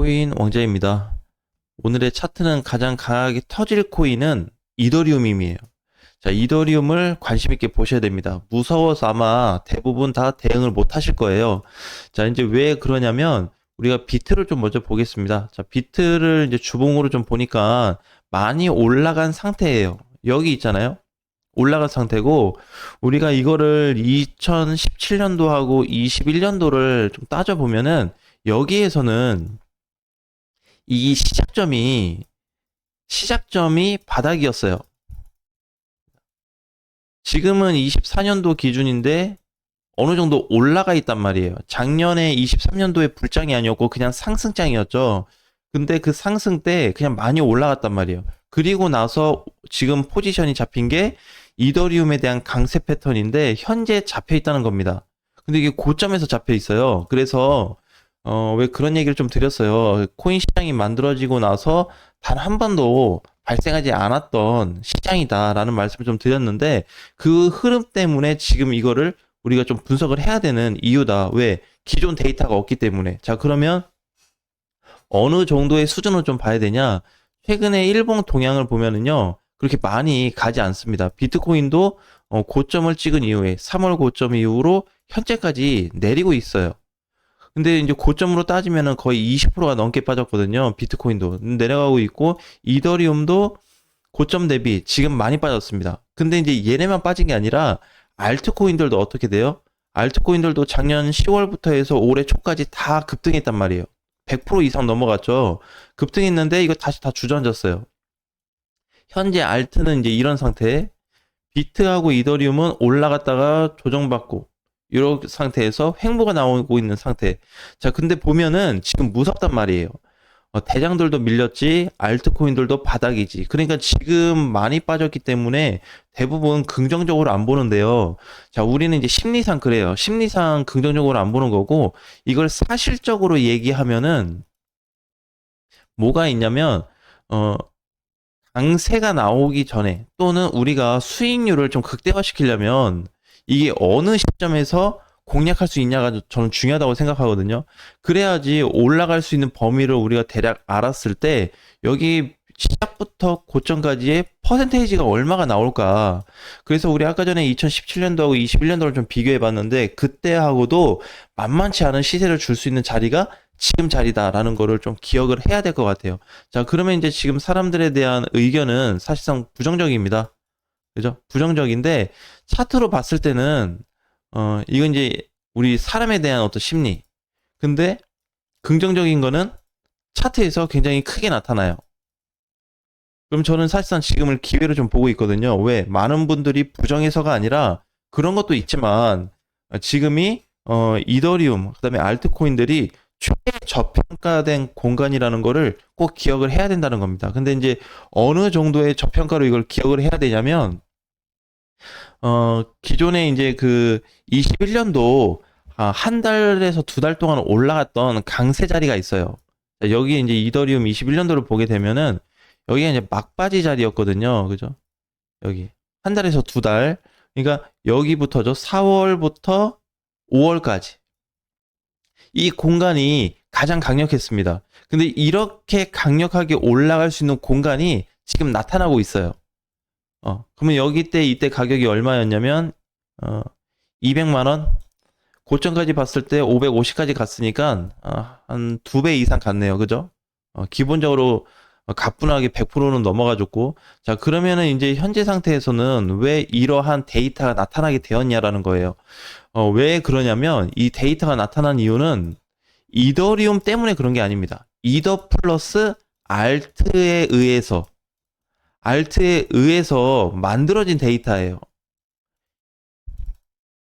코인 왕자입니다. 오늘의 차트는 가장 강하게 터질 코인은 이더리움이에요. 자, 이더리움을 관심 있게 보셔야 됩니다. 무서워서 아마 대부분 다 대응을 못 하실 거예요. 자, 이제 왜 그러냐면 우리가 비트를 좀 먼저 보겠습니다. 자, 비트를 이제 주봉으로 좀 보니까 많이 올라간 상태예요. 여기 있잖아요. 올라간 상태고 우리가 이거를 2017년도하고 21년도를 좀 따져보면은 여기에서는 이 시작점이 바닥이었어요. 지금은 24년도 기준인데 어느 정도 올라가 있단 말이에요. 작년에 23년도에 불장이 아니었고 그냥 상승장이었죠. 근데 그 상승 때 그냥 많이 올라갔단 말이에요. 그리고 나서 지금 포지션이 잡힌 게 이더리움에 대한 강세 패턴인데 현재 잡혀 있다는 겁니다. 근데 이게 고점에서 잡혀 있어요. 그래서 왜 그런 얘기를 좀 드렸어요. 코인 시장이 만들어지고 나서 단 한 번도 발생하지 않았던 시장이다라는 말씀을 좀 드렸는데 그 흐름 때문에 지금 이거를 우리가 좀 분석을 해야 되는 이유다. 왜? 기존 데이터가 없기 때문에. 자, 그러면 어느 정도의 수준을 좀 봐야 되냐? 최근에 일본 동향을 보면은요, 그렇게 많이 가지 않습니다. 비트코인도 고점을 찍은 이후에 3월 고점 이후로 현재까지 내리고 있어요. 근데 이제 고점으로 따지면은 거의 20%가 넘게 빠졌거든요. 비트코인도 내려가고 있고 이더리움도 고점 대비 지금 많이 빠졌습니다. 근데 이제 얘네만 빠진 게 아니라 알트코인들도 어떻게 돼요? 알트코인들도 작년 10월부터 해서 올해 초까지 다 급등했단 말이에요. 100% 이상 넘어갔죠. 급등했는데 이거 다시 다 주저앉았어요. 현재 알트는 이제 이런 상태. 비트하고 이더리움은 올라갔다가 조정받고 이런 상태에서 횡보가 나오고 있는 상태. 자, 근데 보면은 지금 무섭단 말이에요. 대장들도 밀렸지, 알트코인들도 바닥이지. 그러니까 지금 많이 빠졌기 때문에 대부분 긍정적으로 안 보는데요. 자, 우리는 이제 심리상 그래요. 심리상 긍정적으로 안 보는 거고, 이걸 사실적으로 얘기하면은 뭐가 있냐면, 어, 강세가 나오기 전에 또는 우리가 수익률을 좀 극대화시키려면 이게 어느 시점에서 공략할 수 있냐가 저는 중요하다고 생각하거든요. 그래야지 올라갈 수 있는 범위를 우리가 대략 알았을 때 여기 시작부터 고점까지의 퍼센테이지가 얼마가 나올까. 그래서 우리 아까 전에 2017년도하고 21년도를 좀 비교해 봤는데 그때하고도 만만치 않은 시세를 줄 수 있는 자리가 지금 자리다라는 거를 좀 기억을 해야 될 것 같아요. 자, 그러면 이제 지금 사람들에 대한 의견은 사실상 부정적입니다. 그죠? 부정적인데 차트로 봤을 때는 이건 이제 우리 사람에 대한 어떤 심리. 근데 긍정적인 거는 차트에서 굉장히 크게 나타나요. 그럼 저는 사실상 지금을 기회로 좀 보고 있거든요. 왜? 많은 분들이 부정해서가 아니라 그런 것도 있지만 지금이 이더리움, 그다음에 알트코인들이 최저평가된 공간이라는 거를 꼭 기억을 해야 된다는 겁니다. 근데 이제 어느 정도의 저평가로 이걸 기억을 해야 되냐면 기존에 이제 그 21년도 한 달에서 두 달 동안 올라갔던 강세 자리가 있어요. 자, 여기 이제 이더리움 21년도를 보게 되면은 여기가 이제 막바지 자리였거든요. 그죠? 여기 한 달에서 두 달. 그러니까 여기부터죠. 4월부터 5월까지. 이 공간이 가장 강력했습니다. 근데 이렇게 강력하게 올라갈 수 있는 공간이 지금 나타나고 있어요. 그러면 여기 때 이때 가격이 얼마였냐면 200만 원 고점까지 봤을 때 550까지 갔으니까 한 두 배 이상 갔네요. 그죠? 기본적으로 가뿐하게 100%는 넘어가줬고 자 그러면은 이제 현재 상태에서는 왜 이러한 데이터가 나타나게 되었냐라는 거예요. 왜 그러냐면 이 데이터가 나타난 이유는 이더리움 때문에 그런 게 아닙니다. 이더 플러스 알트에 의해서 만들어진 데이터예요.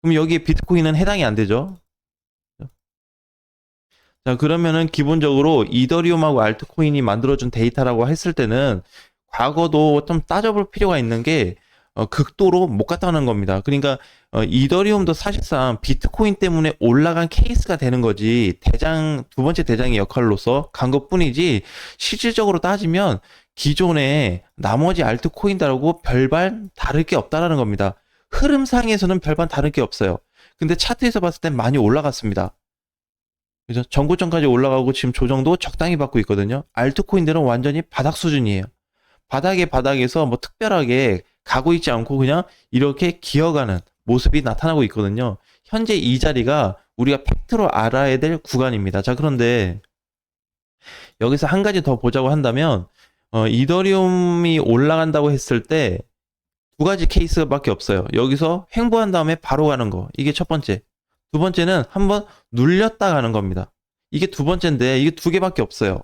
그럼 여기에 비트코인은 해당이 안 되죠. 자, 그러면은 기본적으로 이더리움하고 알트코인이 만들어준 데이터라고 했을 때는 과거도 좀 따져볼 필요가 있는 게 극도로 못 갔다는 겁니다. 그러니까 이더리움도 사실상 비트코인 때문에 올라간 케이스가 되는 거지 두 번째 대장의 역할로서 간 것뿐이지 실질적으로 따지면 기존의 나머지 알트코인들하고 별반 다를 게 없다라는 겁니다. 흐름상에서는 별반 다를 게 없어요. 근데 차트에서 봤을 땐 많이 올라갔습니다. 그래서 전고점까지 올라가고 지금 조정도 적당히 받고 있거든요. 알트코인들은 완전히 바닥 수준이에요. 바닥에서 뭐 특별하게 가고 있지 않고 그냥 이렇게 기어가는 모습이 나타나고 있거든요. 현재 이 자리가 우리가 팩트로 알아야 될 구간입니다. 자, 그런데 여기서 한 가지 더 보자고 한다면, 이더리움이 올라간다고 했을 때 두 가지 케이스밖에 없어요. 여기서 횡보한 다음에 바로 가는 거. 이게 첫 번째. 두 번째는 한번 눌렸다 가는 겁니다. 이게 두 번째인데 이게 두 개밖에 없어요.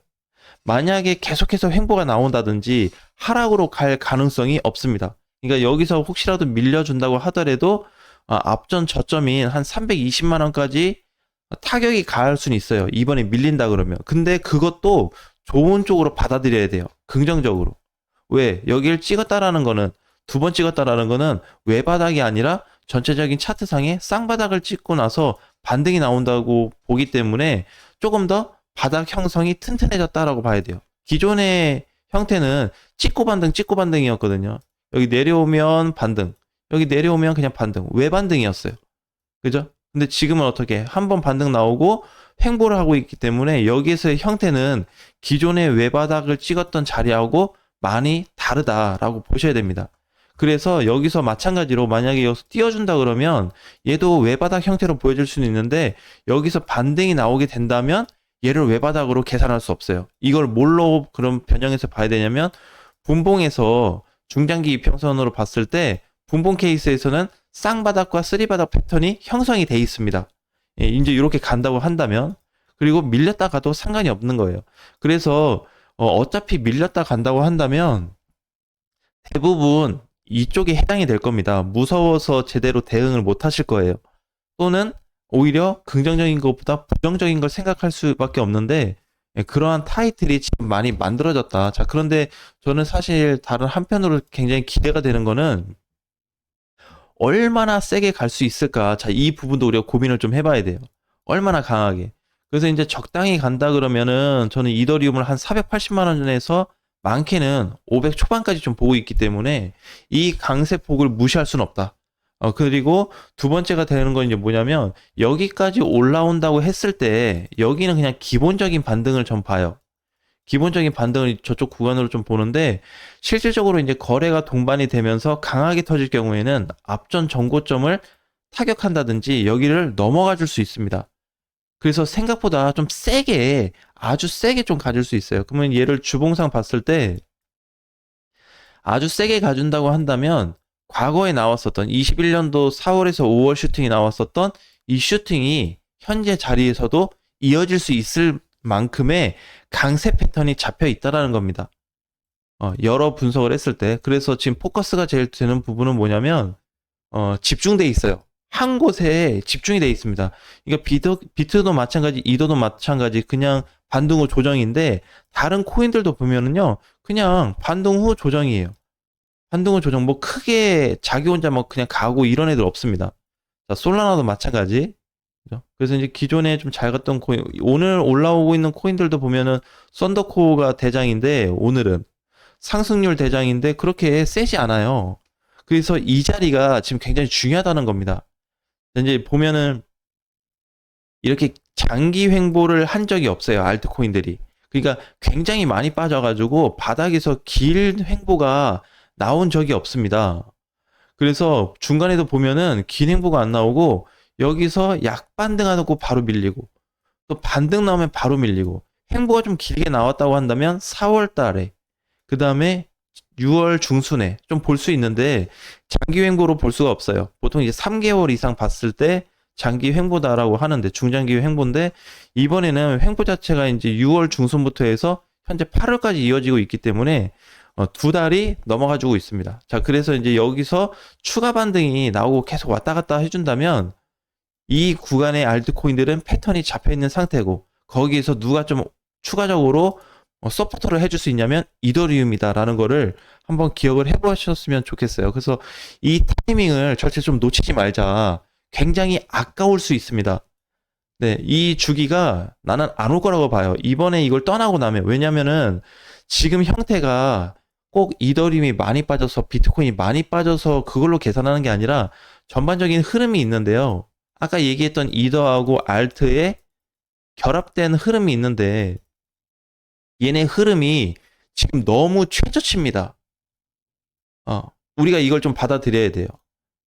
만약에 계속해서 횡보가 나온다든지 하락으로 갈 가능성이 없습니다. 그러니까 여기서 혹시라도 밀려준다고 하더라도 앞전 저점인 한 320만 원까지 타격이 가할 수는 있어요. 이번에 밀린다 그러면. 근데 그것도 좋은 쪽으로 받아들여야 돼요. 긍정적으로. 왜? 여기를 찍었다라는 거는 두 번 찍었다라는 거는 외바닥이 아니라 전체적인 차트상에 쌍바닥을 찍고 나서 반등이 나온다고 보기 때문에 조금 더 바닥 형성이 튼튼해졌다라고 봐야 돼요. 기존의 형태는 찍고 반등이었거든요. 여기 내려오면 반등, 여기 내려오면 그냥 반등, 외반등이었어요. 그죠? 근데 지금은 어떻게 한번 반등 나오고 횡보를 하고 있기 때문에 여기에서의 형태는 기존의 외바닥을 찍었던 자리하고 많이 다르다라고 보셔야 됩니다. 그래서 여기서 마찬가지로 만약에 여기서 띄워준다 그러면 얘도 외바닥 형태로 보여질 수는 있는데 여기서 반등이 나오게 된다면 얘를 외바닥으로 계산할 수 없어요. 이걸 뭘로 그럼 변형해서 봐야 되냐면 분봉에서 중장기 이평선으로 봤을 때 분봉 케이스에서는 쌍바닥과 쓰리바닥 패턴이 형성이 돼 있습니다. 예, 이제 이렇게 간다고 한다면 그리고 밀렸다 가도 상관이 없는 거예요. 그래서 어차피 밀렸다 간다고 한다면 대부분 이쪽에 해당이 될 겁니다. 무서워서 제대로 대응을 못 하실 거예요. 또는 오히려 긍정적인 것보다 부정적인 걸 생각할 수밖에 없는데 예, 그러한 타이틀이 지금 많이 만들어졌다. 자, 그런데 저는 사실 다른 한편으로 굉장히 기대가 되는 거는 얼마나 세게 갈 수 있을까? 자, 이 부분도 우리가 고민을 좀 해봐야 돼요. 얼마나 강하게. 그래서 이제 적당히 간다 그러면은 저는 이더리움을 한 480만 원에서 많게는 500 초반까지 좀 보고 있기 때문에 이 강세폭을 무시할 수는 없다. 그리고 두 번째가 되는 건 이제 뭐냐면 여기까지 올라온다고 했을 때 여기는 그냥 기본적인 반등을 좀 봐요. 기본적인 반등을 저쪽 구간으로 좀 보는데 실질적으로 이제 거래가 동반이 되면서 강하게 터질 경우에는 앞전 정고점을 타격한다든지 여기를 넘어가 줄 수 있습니다. 그래서 생각보다 좀 세게 아주 세게 좀 가질 수 있어요. 그러면 얘를 주봉상 봤을 때 아주 세게 가준다고 한다면 과거에 나왔었던 21년도 4월에서 5월 슈팅이 나왔었던 이 슈팅이 현재 자리에서도 이어질 수 있을 만큼의 강세 패턴이 잡혀 있다라는 겁니다. 여러 분석을 했을 때 그래서 지금 포커스가 제일 되는 부분은 뭐냐면 집중돼 있어요. 한 곳에 집중이 돼 있습니다. 그러니까 비트도 마찬가지, 이더도 마찬가지, 그냥 반등 후 조정인데 다른 코인들도 보면은요, 그냥 반등 후 조정이에요. 반등 후 조정, 뭐 크게 자기 혼자 뭐 그냥 가고 이런 애들 없습니다. 자, 솔라나도 마찬가지. 그죠? 그래서 이제 기존에 좀 잘 갔던 코인, 오늘 올라오고 있는 코인들도 보면은 썬더코어가 대장인데 오늘은 상승률 대장인데 그렇게 세지 않아요. 그래서 이 자리가 지금 굉장히 중요하다는 겁니다. 이제 보면은 이렇게 장기 횡보를 한 적이 없어요. 알트코인들이. 그러니까 굉장히 많이 빠져가지고 바닥에서 길 횡보가 나온 적이 없습니다. 그래서 중간에도 보면은 긴 횡보가 안 나오고 여기서 약반등하고 바로 밀리고 또 반등 나오면 바로 밀리고 횡보가 좀 길게 나왔다고 한다면 4월 달에 그 다음에 6월 중순에 좀 볼 수 있는데 장기 횡보로 볼 수가 없어요. 보통 이제 3개월 이상 봤을 때 장기 횡보다라고 하는데 중장기 횡보인데 이번에는 횡보 자체가 이제 6월 중순부터 해서 현재 8월까지 이어지고 있기 때문에 두 달이 넘어가지고 있습니다. 자, 그래서 이제 여기서 추가 반등이 나오고 계속 왔다 갔다 해준다면 이 구간의 알트코인들은 패턴이 잡혀 있는 상태고 거기에서 누가 좀 추가적으로 서포터를 해줄 수 있냐면 이더리움이다라는 거를 한번 기억을 해보셨으면 좋겠어요. 그래서 이 타이밍을 절대 좀 놓치지 말자. 굉장히 아까울 수 있습니다. 네, 이 주기가 나는 안 올 거라고 봐요. 이번에 이걸 떠나고 나면. 왜냐면은 지금 형태가 꼭 이더리움이 많이 빠져서 비트코인이 많이 빠져서 그걸로 계산하는 게 아니라 전반적인 흐름이 있는데요. 아까 얘기했던 이더하고 알트의 결합된 흐름이 있는데 얘네 흐름이 지금 너무 최저치입니다. 우리가 이걸 좀 받아들여야 돼요.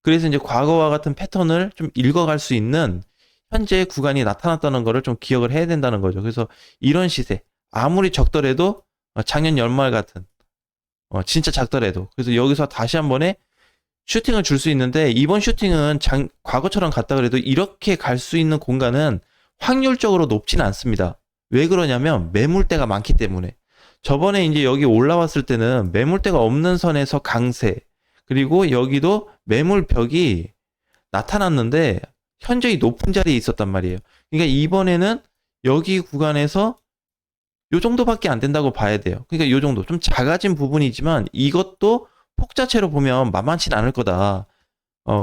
그래서 이제 과거와 같은 패턴을 좀 읽어갈 수 있는 현재 구간이 나타났다는 거를 좀 기억을 해야 된다는 거죠. 그래서 이런 시세, 아무리 적더라도 작년 연말 같은 진짜 작더라도 그래서 여기서 다시 한 번에 슈팅을 줄 수 있는데 이번 슈팅은 과거처럼 갔다 그래도 이렇게 갈 수 있는 공간은 확률적으로 높지는 않습니다. 왜 그러냐면 매물대가 많기 때문에. 저번에 이제 여기 올라왔을 때는 매물대가 없는 선에서 강세, 그리고 여기도 매물벽이 나타났는데 현저히 높은 자리에 있었단 말이에요. 그러니까 이번에는 여기 구간에서 요 정도밖에 안 된다고 봐야 돼요. 그러니까 요 정도 좀 작아진 부분이지만 이것도 폭 자체로 보면 만만치는 않을 거다.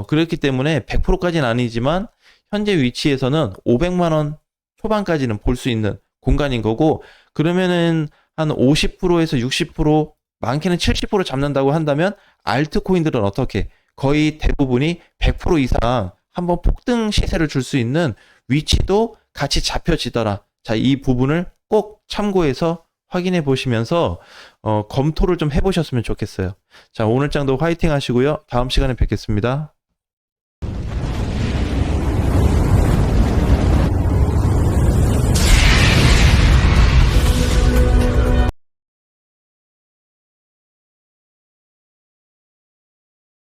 그렇기 때문에 100%까지는 아니지만 현재 위치에서는 500만 원 초반까지는 볼 수 있는 공간인 거고, 그러면은 한 50%에서 60%, 많게는 70% 잡는다고 한다면 알트코인들은 어떻게 거의 대부분이 100% 이상 한번 폭등 시세를 줄 수 있는 위치도 같이 잡혀지더라. 자, 이 부분을 꼭 참고해서 확인해 보시면서 검토를 좀 해보셨으면 좋겠어요. 자, 오늘 장도 화이팅 하시고요. 다음 시간에 뵙겠습니다.